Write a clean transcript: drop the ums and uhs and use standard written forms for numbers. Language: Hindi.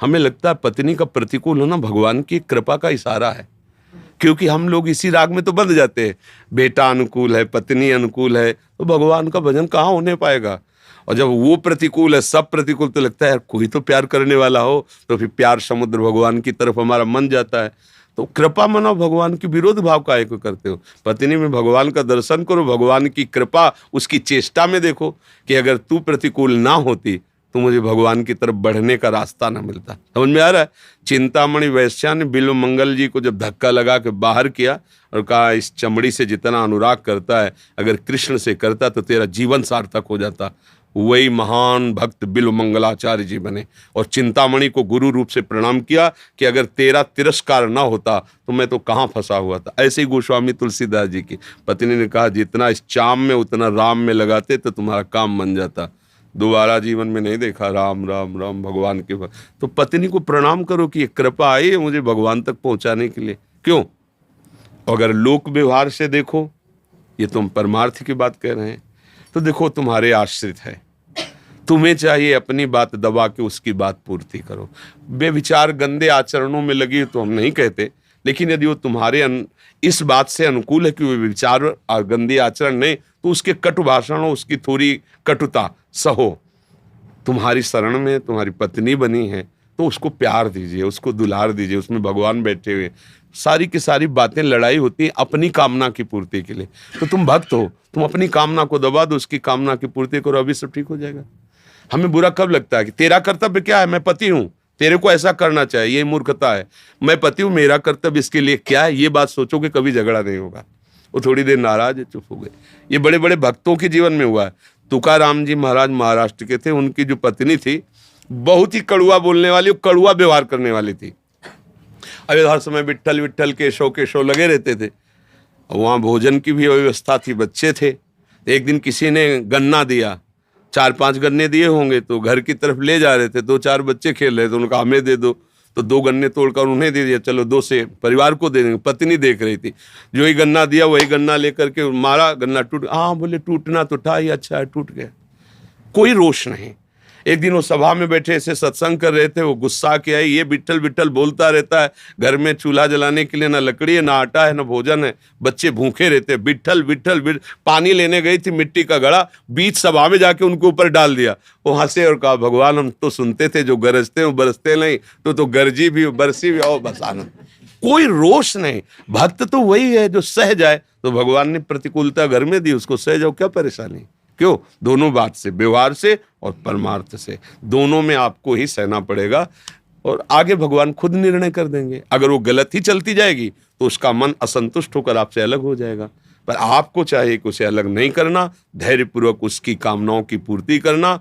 हमें लगता है पत्नी का प्रतिकूल होना भगवान की कृपा का इशारा है, क्योंकि हम लोग इसी राग में तो बंध जाते हैं, बेटा अनुकूल है, पत्नी अनुकूल है, तो भगवान का भजन कहाँ होने पाएगा। और जब वो प्रतिकूल है, सब प्रतिकूल, तो लगता है यार कोई तो प्यार करने वाला हो, तो फिर प्यार समुद्र भगवान की तरफ हमारा मन जाता है। तो कृपा मनाओ, भगवान की विरोध भाव काहे को करते हो। पत्नी में भगवान का दर्शन करो, भगवान की कृपा उसकी चेष्टा में देखो कि अगर तू प्रतिकूल ना होती तो मुझे भगवान की तरफ बढ़ने का रास्ता ना मिलता। समझ में आ रहा है। चिंतामणि वैश्या ने बिल्व मंगल जी को जब धक्का लगा के बाहर किया और कहा इस चमड़ी से जितना अनुराग करता है अगर कृष्ण से करता तो तेरा जीवन सार्थक हो जाता, वही महान भक्त बिल्व मंगलाचार्य जी बने और चिंतामणि को गुरु रूप से प्रणाम किया कि अगर तेरा तिरस्कार ना होता तो मैं तो कहाँ फंसा हुआ था। ऐसे ही गोस्वामी तुलसीदास जी की पत्नी ने कहा जितना इस चाम में उतना राम में लगाते तो तुम्हारा काम बन जाता। दोबारा जीवन में नहीं देखा राम राम राम भगवान के। तो पत्नी को प्रणाम करो कि ये कृपा आई है मुझे भगवान तक पहुंचाने के लिए। क्यों? अगर लोक व्यवहार से देखो, ये तुम परमार्थ की बात कह रहे हैं, तो देखो तुम्हारे आश्रित है, तुम्हें चाहिए अपनी बात दबा के उसकी बात पूर्ति करो। बेविचार गंदे आचरणों में लगी तो हम नहीं कहते, लेकिन यदि वो तुम्हारे इस बात से अनुकूल है कि वो विचार गंदे आचरण नहीं, तो उसके कटु भाषणों, उसकी थोड़ी कटुता सहो। तुम्हारी शरण में तुम्हारी पत्नी बनी है तो उसको प्यार दीजिए, उसको दुलार दीजिए, उसमें भगवान बैठे हुए। सारी की सारी बातें लड़ाई होती है अपनी कामना की पूर्ति के लिए। तो तुम भक्त हो, तुम अपनी कामना को दबा दो, उसकी कामना की पूर्ति करो, अभी सब ठीक हो जाएगा। हमें बुरा कब लगता है कि तेरा कर्तव्य क्या है, मैं पति हूं, तेरे को ऐसा करना चाहिए, ये मूर्खता है। मैं पति हूं, मेरा कर्तव्य इसके लिए क्या है, ये बात सोचोगे कभी झगड़ा नहीं होगा। वो थोड़ी देर नाराज है, चुप हो गए। ये बड़े बड़े भक्तों के जीवन में हुआ है। तुकाराम जी महाराज महाराष्ट्र के थे, उनकी जो पत्नी थी बहुत ही कड़ुआ बोलने वाली, कड़ुआ व्यवहार करने वाली थी। अभी हर समय विट्ठल विट्ठल केशव लगे रहते थे। वहाँ भोजन की भी व्यवस्था थी, बच्चे थे। एक दिन किसी ने गन्ना दिया, 4-5 गन्ने दिए होंगे, तो घर की तरफ ले जा रहे थे, 2-4 बच्चे खेल रहे थे, उनका हमें दे दो, तो 2 गन्ने तोड़कर उन्हें दे दिया, चलो 2 से परिवार को दे देंगे। पत्नी देख रही थी, जो ही गन्ना दिया वही गन्ना लेकर के मारा, गन्ना टूट। हाँ बोले टूटना तो था ही, अच्छा है टूट गया, कोई रोष नहीं। एक दिन वो सभा में बैठे ऐसे सत्संग कर रहे थे, वो गुस्सा के आई, ये विट्ठल विट्ठल बोलता रहता है, घर में चूल्हा जलाने के लिए ना लकड़ी है, ना आटा है, ना भोजन है, बच्चे भूखे रहते हैं, विट्ठल विट्ठल पानी लेने गई थी, मिट्टी का घड़ा बीच सभा में जाके उनके ऊपर डाल दिया। वो हंसे और कहा भगवान हम तो सुनते थे जो गरजते हैं वो बरसते नहीं, तो गरजी भी बरसी भी और बस आनंद। कोई रोष नहीं। भक्त तो वही है जो सह जाए। तो भगवान ने प्रतिकूलता घर में दी, उसको सह जाओ, क्या परेशानी। क्यों? दोनों बात से, व्यवहार से और परमार्थ से, दोनों में आपको ही सहना पड़ेगा और आगे भगवान खुद निर्णय कर देंगे। अगर वो गलत ही चलती जाएगी तो उसका मन असंतुष्ट होकर आपसे अलग हो जाएगा। पर आपको चाहिए कि उसे अलग नहीं करना, धैर्यपूर्वक उसकी कामनाओं की पूर्ति करना।